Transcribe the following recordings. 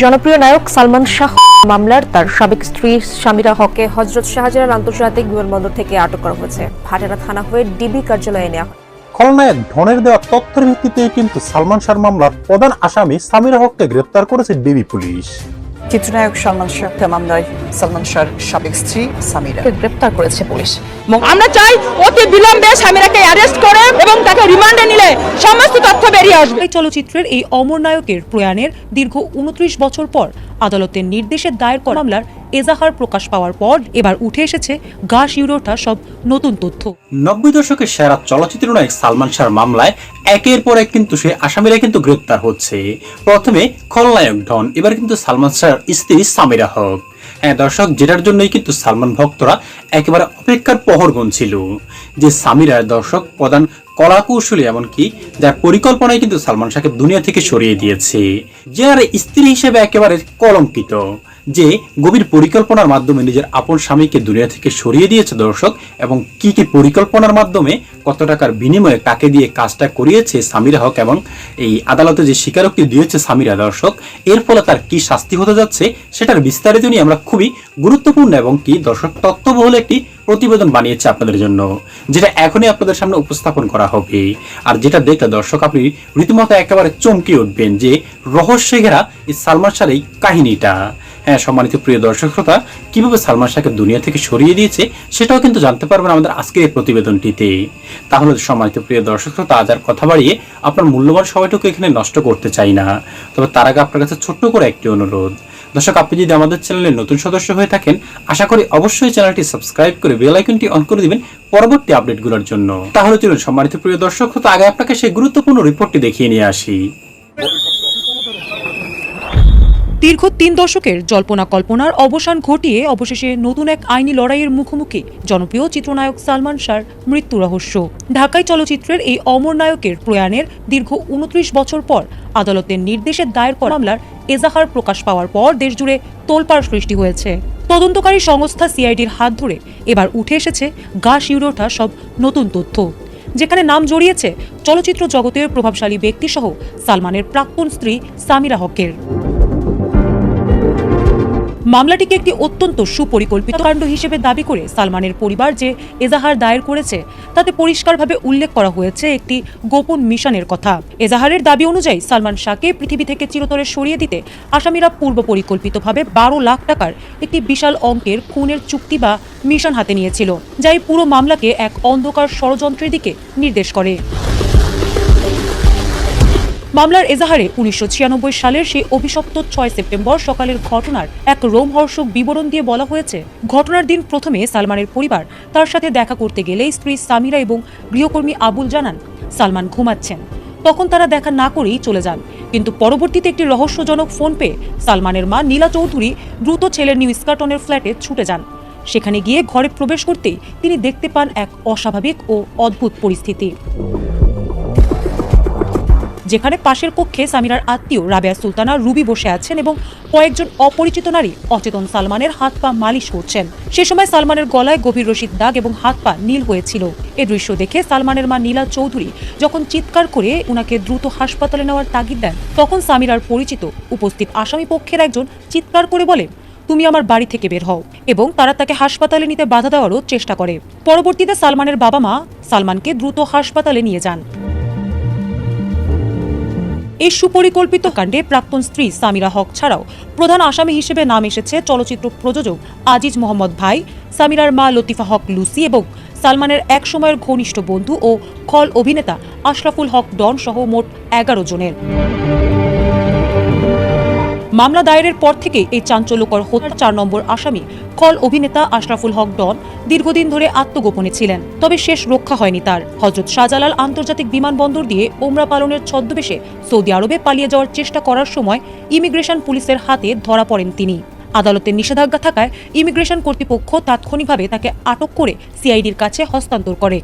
জনপ্রিয় নায়ক সালমান শাহ মামলার তার সাবেক স্ত্রী সামিরা হককে হযরত শাহজালাল আন্তর্জাতিক বিমানবন্দর থেকে আটক করা হয়েছে। ভাটারা থানা হয়ে ডিবি কার্যালয়ে নেওয়া হয়। খলনায়ক ধনের দেওয়া তথ্যের ভিত্তিতে কিন্তু সালমান শাহ মামলার প্রধান আসামি সামিরা হককে গ্রেফতার করেছে ডিবি পুলিশ। চিত্রনায়ক সালমান শাহ মামলায় সালমান শাহর সাবেক স্ত্রী সামিরা গ্রেফতার করেছে পুলিশ। আমরা চাই অতি বিলম্বে সামিরাকে অ্যারেস্ট করে এবং তাকে রিমান্ডে নিলে সমস্ত তথ্য বেরিয়ে আসবে। এই চলচ্চিত্রের এই অমর নায়কের প্রয়াণের দীর্ঘ 29 বছর পর আদালতের নির্দেশে দায়ের করা মামলার এজাহার প্রকাশ পাওয়ার পর এবার উঠে এসেছে গা শিউরে ওঠা সব নতুন তথ্য। 90 দশকের সেরা চলচ্চিত্র নায়ক সালমান শাহর মামলায় একের পর এক কিন্তু সে আসামিরা কিন্তু গ্রেফতার হচ্ছে। প্রথমে খলনায়ক ডন, এবার কিন্তু সালমান শাহর স্ত্রী সামিরা হক। হ্যাঁ দর্শক, যেটার জন্যই কিন্তু সালমান ভক্তরা একেবারে অপেক্ষার প্রহর গুনছিল যে সামিরার দর্শক প্রধান কলাকৌশলী, এমনকি যার পরিকল্পনায় কিন্তু সালমান শাহকে দুনিয়া থেকে সরিয়ে দিয়েছে, যার স্ত্রী হিসেবে একেবারে কলঙ্কিত, যে গভীর পরিকল্পনার মাধ্যমে নিজের আপন স্বামীকে দুনিয়া থেকে সরিয়ে দিয়েছে দর্শক, এবং কি কি পরিকল্পনার মাধ্যমে কত টাকার বিনিময়ে কাকে দিয়ে কাজটা করিয়েছে সামিরা হক, এবং এই আদালতে যে স্বীকারোক্তি দিয়েছে সামিরা দর্শক, এর ফলে তার কি শাস্তি হতে যাচ্ছে সেটার বিস্তারিত নিয়ে আমরা খুবই গুরুত্বপূর্ণ এবং কি দর্শক তথ্যবহুল একটি প্রতিবেদন বানিয়েছে আপনাদের জন্য, যেটা এখনই আপনাদের সামনে উপস্থাপন করা হবে। আর যেটা দেখলে দর্শক আপনি রীতিমতো একেবারে চমকে উঠবেন যে রহস্যে ঘেরা এই সালমান শাহর এই কাহিনীটা। হ্যাঁ সম্মানিত প্রিয় দর্শক শ্রোতা, কিভাবে সালমান শাহকে দুনিয়া থেকে সরিয়ে দিয়েছে সেটাও কিন্তু জানতে পারবেন আমাদের আজকের এই প্রতিবেদনটিতে। তাহলে সম্মানিত প্রিয় দর্শক শ্রোতা, আজ আর কথা বাড়িয়ে আপনার মূল্যবান সময়টুকু এখানে নষ্ট করতে চাই না, তবে তার আগে আপনার কাছে ছোট্ট করে একটি অনুরোধ। দর্শক, আপনি যদি আমাদের চ্যানেলের নতুন সদস্য হয়ে থাকেন, আশা করি অবশ্যই চ্যানেলটি সাবস্ক্রাইব করে বেল আইকনটি অন করে দিবেন পরবর্তী আপডেটগুলোর জন্য। তাহলে চলুন সম্মানিত প্রিয় দর্শক শ্রোতা, আগে আপনাকে সেই গুরুত্বপূর্ণ রিপোর্টটি দেখিয়ে নিয়ে আসি। দীর্ঘ 3 দশকের জল্পনা কল্পনার অবসান ঘটিয়ে অবশেষে নতুন এক আইনি লড়াইয়ের মুখোমুখি জনপ্রিয় চিত্রনায়ক সালমান শাহর মৃত্যু রহস্য। ঢাকায় চলচ্চিত্রের এই অমর নায়কের প্রয়াণের দীর্ঘ 29 বছর পর আদালতের নির্দেশে দায়ের করা মামলার এজাহার প্রকাশ পাওয়ার পর দেশজুড়ে তোলপাড় সৃষ্টি হয়েছে। তদন্তকারী সংস্থা সিআইডির হাত ধরে এবার উঠে এসেছে গা শিউরে ওঠা সব নতুন তথ্য, যেখানে নাম জড়িয়েছে চলচ্চিত্র জগতের প্রভাবশালী ব্যক্তিসহ সালমানের প্রাক্তন স্ত্রী সামিরা হকের। মামলাটিকে একটি অত্যন্ত সুপরিকল্পিত কাণ্ড হিসেবে দাবি করে সালমানের পরিবার যে এজাহার দায়ের করেছে তাতে পরিষ্কারভাবে উল্লেখ করা হয়েছে একটি গোপন মিশনের কথা। এজাহারের দাবি অনুযায়ী সালমান শাহকে পৃথিবী থেকে চিরতরে সরিয়ে দিতে আসামিরা পূর্ব পরিকল্পিতভাবে 12 লাখ টাকার একটি বিশাল অঙ্কের খুনের চুক্তি বা মিশন হাতে নিয়েছিল, যা এই পুরো মামলাকে এক অন্ধকার ষড়যন্ত্রের দিকে নির্দেশ করে। মামলার এজাহারে 1996 সালের সেই অভিশপ্ত 6 সেপ্টেম্বর সকালের ঘটনার এক রোমহর্ষক বিবরণ দিয়ে বলা হয়েছে, ঘটনার দিন প্রথমে সালমানের পরিবার তার সাথে দেখা করতে গেলে স্ত্রী সামিরা এবং গৃহকর্মী আবুল জানান সালমান ঘুমাচ্ছেন। তখন তারা দেখা না করেই চলে যান, কিন্তু পরবর্তীতে একটি রহস্যজনক ফোন পেয়ে সালমানের মা নীলা চৌধুরী দ্রুত ছেলের নিউ স্কাটনের ফ্ল্যাটে ছুটে যান। সেখানে গিয়ে ঘরে প্রবেশ করতেই তিনি দেখতে পান এক অস্বাভাবিক ও অদ্ভুত পরিস্থিতি, যেখানে পাশের কক্ষে সামিরার আত্মীয় রাবেয়া সুলতানা রুবি বসে আছেন এবং কয়েকজন অপরিচিত নারী অচেতন সালমানের হাত পা মালিশ করছেন। সে সময় সালমানের গলায় গভীর রশিদ দাগ এবং হাত পা নীল হয়েছিল। এ দৃশ্য দেখে সালমানের মা নীলা চৌধুরী যখন চিৎকার করে উনাকে দ্রুত হাসপাতালে নেওয়ার তাগিদ দেন, তখন সামিরার পরিচিত উপস্থিত আসামি পক্ষের একজন চিৎকার করে বলে, তুমি আমার বাড়ি থেকে বের হও, এবং তারা তাকে হাসপাতালে নিতে বাধা দেওয়ারও চেষ্টা করে। পরবর্তীতে সালমানের বাবা মা সালমানকে দ্রুত হাসপাতালে নিয়ে যান। এই সুপরিকল্পিত কাণ্ডে প্রাক্তন স্ত্রী সামিরা হক ছাড়াও প্রধান আসামি হিসেবে নাম এসেছে চলচ্চিত্র প্রযোজক আজিজ মোহাম্মদ ভাই, সামিরার মা লতিফা হক লুসি এবং সালমানের এক সময়ের ঘনিষ্ঠ বন্ধু ও খল অভিনেতা আশরাফুল হক ডন সহ মোট 11 জনের। মামলা দায়েরের পর থেকে এই চাঞ্চল্যকর হত্যার 4 নম্বর আসামি খল অভিনেতা আশরাফুল হক ডন দীর্ঘদিন ধরে আত্মগোপনে ছিলেন, তবে শেষ রক্ষা হয়নি তার। হযরত শাহজালাল আন্তর্জাতিক বিমানবন্দর দিয়ে ওমরা পালনের ছদ্মবেশে সৌদি আরবে পালিয়ে যাওয়ার চেষ্টা করার সময় ইমিগ্রেশন পুলিশের হাতে ধরা পড়েন তিনি। আদালতের নিষেধাজ্ঞা থাকায় ইমিগ্রেশন কর্তৃপক্ষ তাৎক্ষণিকভাবে তাকে আটক করে সিআইডির কাছে হস্তান্তর করে।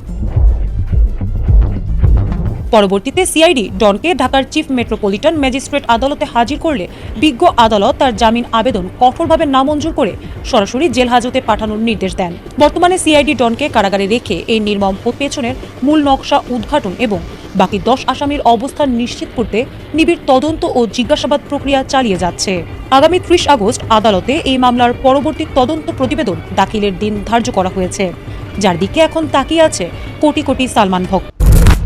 পরবর্তীতে সিআইডি ডনকে ঢাকার চিফ মেট্রোপলিটন ম্যাজিস্ট্রেট আদালতে হাজির করলে বিজ্ঞ আদালত তার জামিন আবেদন কঠোরভাবে নামঞ্জুর করে সরাসরি জেল হাজতে পাঠানোর নির্দেশ দেন। বর্তমানে সিআইডি ডনকে কারাগারে রেখে এই নির্মম পেছনের মূল নকশা উদ্ঘাটন এবং বাকি 10 আসামির অবস্থান নিশ্চিত করতে নিবিড় তদন্ত ও জিজ্ঞাসাবাদ প্রক্রিয়া চালিয়ে যাচ্ছে। আগামী 30 আগস্ট আদালতে এই মামলার পরবর্তী তদন্ত প্রতিবেদন দাখিলের দিন ধার্য করা হয়েছে, যার দিকে এখন তাকিয়ে আছে কোটি কোটি সালমান ভক্ত।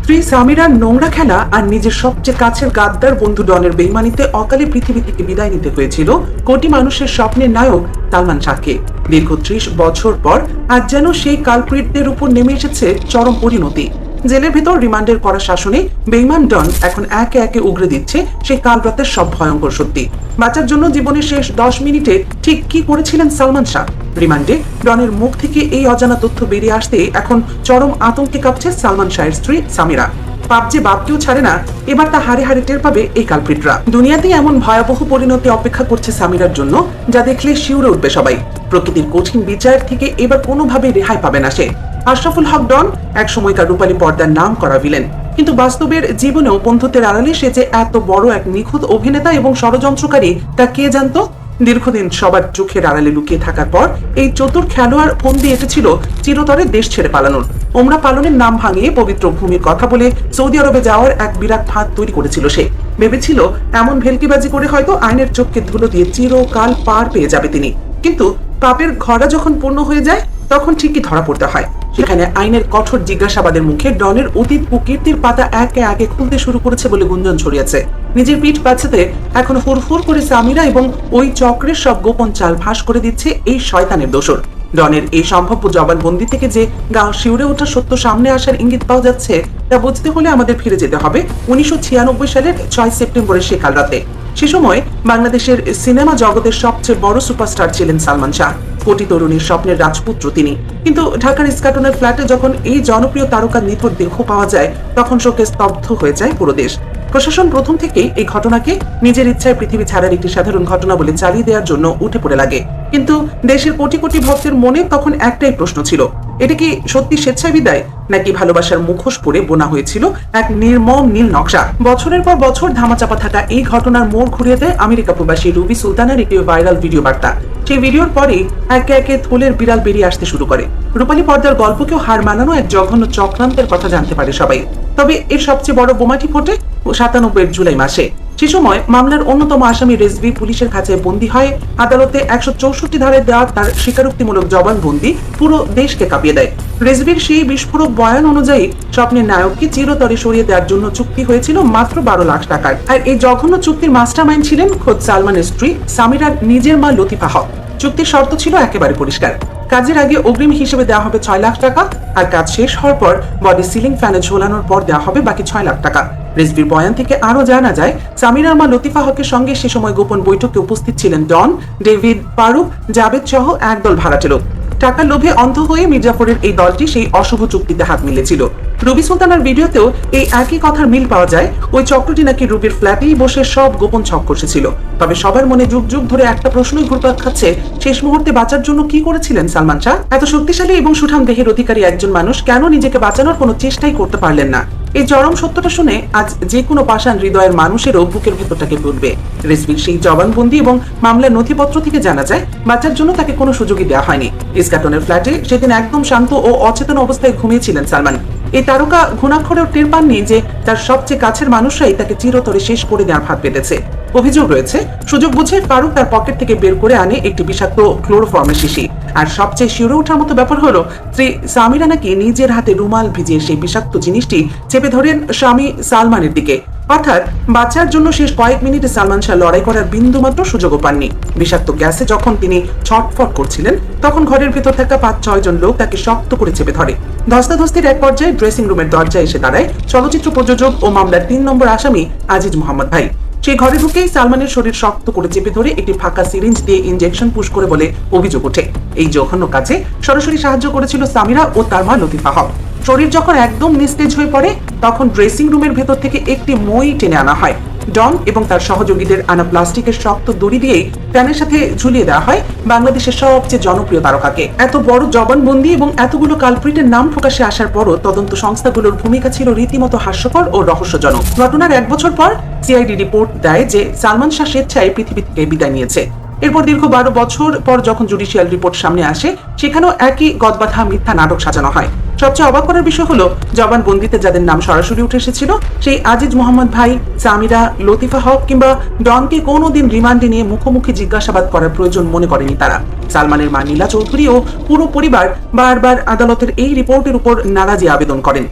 স্ত্রী সামিরার নোংরা খেলা আর নিজের সবচেয়ে কাছের গাদ্দার বন্ধু ডনের বেইমানিতে অকালে পৃথিবী থেকে বিদায় নিতে হয়েছিল কোটি মানুষের স্বপ্নের নায়ক সালমান শাহকে। দীর্ঘ 30 বছর পর আজ যেন সেই কালপ্রিটদের উপর নেমে এসেছে চরম পরিণতি। জেলের ভেতর রিমান্ডের করা শাসনে বেইমান ডন এখন একে একে উগরে দিচ্ছে সেই কাল রাতের সব ভয়ঙ্কর সত্যি। বাঁচার জন্য জীবনের শেষ 10 মিনিটে ঠিক কি করেছিলেন সালমান শাহ? রিমান্ডে ডনের মুখ থেকে এই অজানা তথ্য বেরিয়ে আসতে এখন চরম আতঙ্কে কাঁপছে সালমান শাহের স্ত্রী সামিরা। পাপ যে বাপকেও ছাড়ে না, এবার তা হারে হারে টের পাবে এই কালপ্রিটরা। দুনিয়াতে এমন ভয়াবহ পরিণতি অপেক্ষা করছে সামিরার জন্য যা দেখলে শিউরে উঠবে সবাই। প্রকৃতির কঠিন বিচার থেকে এবার কোনোভাবে রেহাই পাবে না সে। আশরাফুল হক ডন এক সময়কার রূপালী পর্দার নাম করা ভিলেন, কিন্তু বাস্তবের জীবনেও বন্ধুত্বের আড়ালে সে যে এত বড় এক নিখুঁত অভিনেতা এবং ষড়যন্ত্রকারী তা কে জানতো? দীর্ঘদিন সবার চোখের আড়ালে লুকিয়ে থাকার পর এই চতুর খেলোয়াড় ফন্দি এসেছিল চিরতরে দেশ ছেড়ে পালানোর। ওমরা পালনের নাম ভাঙিয়ে পবিত্র ভূমির কথা বলে সৌদি আরবে যাওয়ার এক বিরাট ফাঁদ তৈরি করেছিল সে। ভেবেছিল এমন ভেলকিবাজি করে হয়তো আইনের চোখকে ধুলো দিয়ে চিরকাল পার পেয়ে যাবে তিনি। কিন্তু পাপের ঘোড়া যখন পূর্ণ হয়ে যায় তখন ঠিকই ধরা পড়তে হয়। সেখানে আইনের কঠোর জিজ্ঞাসাবাদের মুখে ডনের অতীত ও কীর্তির পাতা একে একে খুলতে শুরু করেছে বলে গুঞ্জন ছড়িয়েছে। নিজের পিঠ বাঁচাতে এখন হুড়হুর করে সামিরা এবং ওই চক্রের সব গোপন চাল ফাঁস করে দিচ্ছে এই শয়তানের দোসর। ডনের এই সম্ভাব্য জবানবন্দি থেকে যে গা শিউরে ওঠা সত্য সামনে আসার ইঙ্গিত পাওয়া যাচ্ছে তা বুঝতে হলে আমাদের ফিরে যেতে হবে 1996 সালের 6 সেপ্টেম্বরের সে কাল রাতে। সে সময় বাংলাদেশের সিনেমা জগতের সবচেয়ে বড় সুপারস্টার ছিলেন সালমান শাহ। কোটি তরুণীর স্বপ্নের রাজপুত্র তিনি। কিন্তু ঢাকার ইস্কাটনের ফ্ল্যাটে যখন এই জনপ্রিয় তারকার নিথর দেহ পাওয়া যায় তখন শোকে স্তব্ধ হয়ে যায় পুরো দেশ। প্রশাসন প্রথম থেকেই এই ঘটনাকে নিজের ইচ্ছায় পৃথিবী ছাড়ার একটি সাধারণ ঘটনা বলে চালিয়ে দেওয়ার জন্য উঠে পড়ে লাগে। কিন্তু দেশের কোটি কোটি ভক্তের মনে তখন একটাই প্রশ্ন ছিল, এটা কি সত্যি স্বেচ্ছায় বিদায় নাকি ভালোবাসার মুখোশ পরে বোনা হয়েছিল এক নির্মম নীল নকশা? বছরের পর বছর ধামাচাপা থাকা এই ঘটনার মোড় ঘুরিয়ে দেয় আমেরিকা প্রবাসী রুবি সুলতানের একটি ভাইরাল ভিডিও বার্তা। সেই ভিডিওর পরেই একে একে থলের বিড়াল বেরিয়ে আসতে শুরু করে। রূপালী পর্দার গল্পকেও হার মানানো এক জঘন্য চক্রান্তের কথা জানতে পারে সবাই। তবে এর সবচেয়ে বড় বোমাটি ফোটে 97 জুলাই মাসে। সে সময় মামলার অন্যতম আসামি রেজভি পুলিশের কাছে বন্দী হয়। আদালতে 164 ধারায় দেওয়া তার স্বীকারোক্তিমূলক জবানবন্দি পুরো দেশকে কাঁপিয়ে দেয়। রেজভির সেই বিস্ফোরক বয়ান অনুযায়ী স্বপ্নের নায়ককে চিরতরে সরিয়ে দেওয়ার জন্য চুক্তি হয়েছিল মাত্র 12 লাখ টাকার। আর এই জঘন্য চুক্তির মাস্টারমাইন্ড ছিলেন খোদ সালমানের স্ত্রী সামিরার নিজের মা লতিফা হক। চুক্তির শর্ত ছিল একেবারে পরিষ্কার, কাজের আগে অগ্রিম হিসেবে দেওয়া হবে 6 লাখ টাকা, আর কাজ শেষ হওয়ার পর বডি সিলিং ফ্যানে ঝোলানোর পর দেওয়া হবে বাকি 6 লাখ টাকা। রেজভির বয়ান থেকে আরো জানা যায় সামিরার মা লতিফা হকের সঙ্গে সে সময় গোপন বৈঠকে উপস্থিত ছিলেন ডন, ডেভিড, ফারুক, জাবেদ সহ একদল ভাড়াটে লোক। টাকার লোভে অন্ধ হয়ে মির্জাফরের এই দলটি সেই অশুভ চুক্তিতে হাত মিলেছিল। রুবি সুলতানার ভিডিওতেও এই একই কথার মিল পাওয়া যায়। ওই চক্রটি নাকি রুবির ফ্ল্যাটেই বসে সব গোপন ছক কষেছিল। তবে সবার মনে যুগ যুগ ধরে একটা প্রশ্নই ঘুরপাক খাচ্ছে, শেষ মুহূর্তে বাঁচার জন্য কি করেছিলেন সালমান শাহ? এত শক্তিশালী এবং সুঠাম দেহের অধিকারী একজন মানুষ কেন নিজেকে বাঁচানোর কোনো চেষ্টাই করতে পারলেন না? এই চরম সত্যটা শুনে আজ যে কোনো পাষাণ হৃদয়ের মানুষেরও বুকের ভেতরটাকে পড়বে। রেজভির সেই জবানবন্দি এবং মামলার নথিপত্র থেকে জানা যায় বাঁচার জন্য তাকে কোনো সুযোগই দেওয়া হয়নি। ইস্কাটনের ফ্ল্যাটে সেদিন একদম শান্ত ও অচেতন অবস্থায় ঘুমিয়েছিলেন সালমান। এই তারকা ঘুণাক্ষরেও টের পাননি যে তার সবচেয়ে কাছের মানুষরাই তাকে চিরতরে শেষ করে দেওয়ার ভাত পেতেছে। অভিযোগ রয়েছে সুযোগ বুঝে ফারুক তার পকেট থেকে বের করে আনে একটি বিষাক্ত ক্লোরোফর্মের শিশি। আর সবচেয়ে শিউরে ওঠার মতো ব্যাপার হলো স্ত্রী সামিরা নাকি নিজের হাতে রুমাল ভিজিয়ে সেই বিষাক্ত জিনিসটি চেপে ধরেন স্বামী সালমানের দিকে। অর্থাৎ বাঁচার জন্য শেষ কয়েক মিনিটে সালমান শাহ লড়াই করার বিন্দুমাত্র সুযোগও পাননি। বিষাক্ত গ্যাসে যখন তিনি ছটফট করছিলেন তখন ঘরের ভেতর থাকা 5-6 জন লোক তাকে শক্ত করে চেপে ধরে। ধস্তাধস্তির এক পর্যায়ে ড্রেসিং রুমের দরজায় এসে দাঁড়ায় চলচ্চিত্র প্রযোজক ও মামলার 3 নম্বর আসামি আজিজ মোহাম্মদ ভাই। সেই ঘরে ঢুকেই সালমানের শরীর শক্ত করে চেপে ধরে একটি ফাঁকা সিরিঞ্জ দিয়ে ইনজেকশন পুশ করে বলে অভিযোগ ওঠে। এই জঘন্য কাজে সরাসরি সাহায্য করেছিল সামিরা ও তার মা লতিফা হক। শরীর যখন একদম নিস্তেজ হয়ে পড়ে তখন ড্রেসিং রুমের ভেতর থেকে একটি মই টেনে আনা হয়। ডন এবং তার সহযোগীদের আনা প্লাস্টিকের শক্ত দড়ি দিয়েই ফ্যানের সাথে ঝুলিয়ে দেওয়া হয় বাংলাদেশের সবচেয়ে জনপ্রিয় তারকাকে। এত বড় জবানবন্দি এবং এতগুলো কালপ্রিটের নাম প্রকাশে আসার পরও তদন্ত সংস্থাগুলোর ভূমিকা ছিল রীতিমতো হাস্যকর ও রহস্যজনক। ঘটনার 1 বছর পর সিআইডি রিপোর্ট দেয় যে সালমান শাহ স্বেচ্ছায় পৃথিবী থেকে বিদায় নিয়েছে। এরপর দীর্ঘ 12 বছর পর যখন জুডিশিয়াল রিপোর্ট সামনে আসে সেখানেও একই গদবাধা মিথ্যা নাটক সাজানো হয়। সবচেয়ে অবাক করার বিষয় হলো জবানবন্দিতে যাদের নাম সরাসরি উঠে এসেছিল সেই আজিজ মোহাম্মদ ভাই, সামিরা, লতিফা হক কিংবা ডনকে কোনোদিন রিমান্ডে নিয়ে মুখোমুখি জিজ্ঞাসাবাদ করার প্রয়োজন মনে করেনি তারা। সালমানের মা নীলা চৌধুরী ও পুরো পরিবার বারবার আদালতের এই রিপোর্টের উপর নারাজি আবেদন করেন।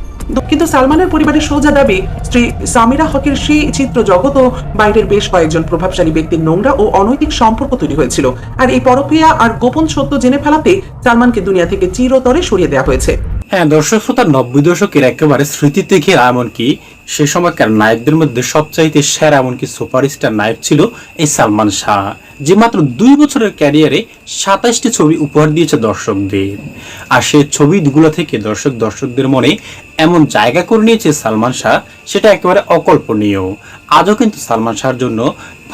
কিন্তু সালমানের পরিবারের সোজা দাবি স্ত্রী সামিরা হকের সেই চিত্র জগৎ ও বাইরের বেশ কয়েকজন প্রভাবশালী ব্যক্তির নোংরা ও অনৈতিক সম্পর্ক তৈরি হয়েছিল, আর এই পরক্রিয়া আর গোপন সত্য জেনে ফেলাতে সালমানকে দুনিয়া থেকে চিরতরে সরিয়ে দেওয়া হয়েছে। হ্যাঁ দর্শক শ্রোতা, 90 দশকের একেবারে স্মৃতিতে ঘেরা এমনকি সে সময়কার নায়কদের মধ্যে সবচাইতে সেরা এমনকি সুপারস্টার নায়ক ছিল এই সালমান শাহ, যে মাত্র 2 বছরের ক্যারিয়ারে 27টি ছবি উপহার দিয়েছে দর্শকদের। আর সেই ছবিগুলো থেকে দর্শকদের মনে এমন জায়গা করে নিয়েছে সালমান শাহ, সেটা একেবারে অকল্পনীয়। আজও কিন্তু সালমান শাহর জন্য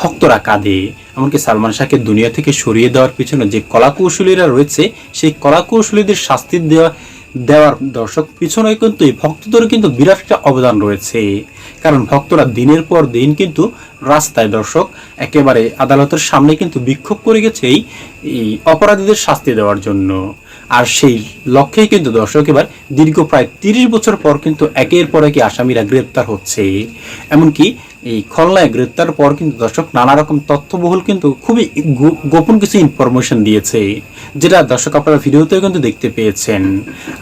ভক্তরা কাঁদে। এমনকি সালমান শাহকে দুনিয়া থেকে সরিয়ে দেওয়ার পিছনে যে কলাকৌশলীরা রয়েছে, সেই কলাকৌশলীদের শাস্তি দেওয়ার দর্শক পিছনে কিন্তু এই ভক্তদের কিন্তু বিরাট একটা অবদান রয়েছে। কারণ ভক্তরা দিনের পর দিন কিন্তু রাস্তায় দর্শক একেবারে আদালতের সামনে কিন্তু বিক্ষোভ করে গেছে এই অপরাধীদের শাস্তি দেওয়ার জন্য। আর সেই লক্ষ্যেই কিন্তু দর্শক এবার দীর্ঘ প্রায় 30 বছর পর কিন্তু একের পর একে আসামিরা গ্রেপ্তার হচ্ছে। এমনকি এই খুলনায় গ্রেপ্তার পর কিন্তু দর্শক নানা রকম তথ্যবহুল কিন্তু খুবই গোপন কিছু ইনফরমেশন দিয়েছে, যেটা দর্শক আপনারা ভিডিওতেও কিন্তু দেখতে পেয়েছেন।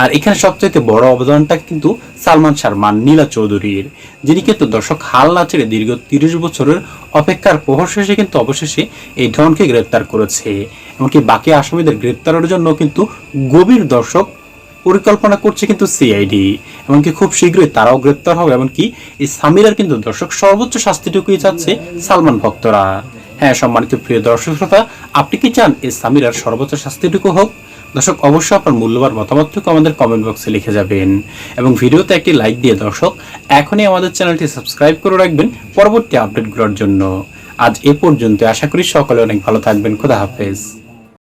আর এখানে সবচেয়ে বড় অবদানটা কিন্তু সালমান শাহর মা নীলা চৌধুরীর, যিনি কিন্তু দর্শক হাল না ছেড়ে দীর্ঘ 30 বছরের অপেক্ষার প্রহর শেষে কিন্তু অবশেষে এই ডনকে গ্রেপ্তার করেছে। এমনকি বাকি আসামিদের গ্রেপ্তারের জন্য কিন্তু গভীর দর্শক পরিকল্পনা করছে কিন্তু সিআইডি। এমনকি খুব শীঘ্রই তারাও গ্রেপ্তার হবে। এমনকি এই সামিরার কিন্তু দর্শক সর্বোচ্চ শাস্তিটুকুই চাচ্ছে সালমান ভক্তরা। হ্যাঁ সম্মানিত প্রিয় দর্শক শ্রোতা, আপনি কি চান এই সামিরার সর্বোচ্চ শাস্তিটুকু হোক? দর্শক অবশ্যই আপনার মূল্যবান মতামতটুকু আমাদের কমেন্ট বক্সে লিখে যাবেন এবং ভিডিওতে একটি লাইক দিয়ে দর্শক এখনই আমাদের চ্যানেলটি সাবস্ক্রাইব করে রাখবেন পরবর্তী আপডেটগুলোর জন্য। আজ এ পর্যন্ত, আশা করি সকলে অনেক ভালো থাকবেন। খোদা হাফেজ।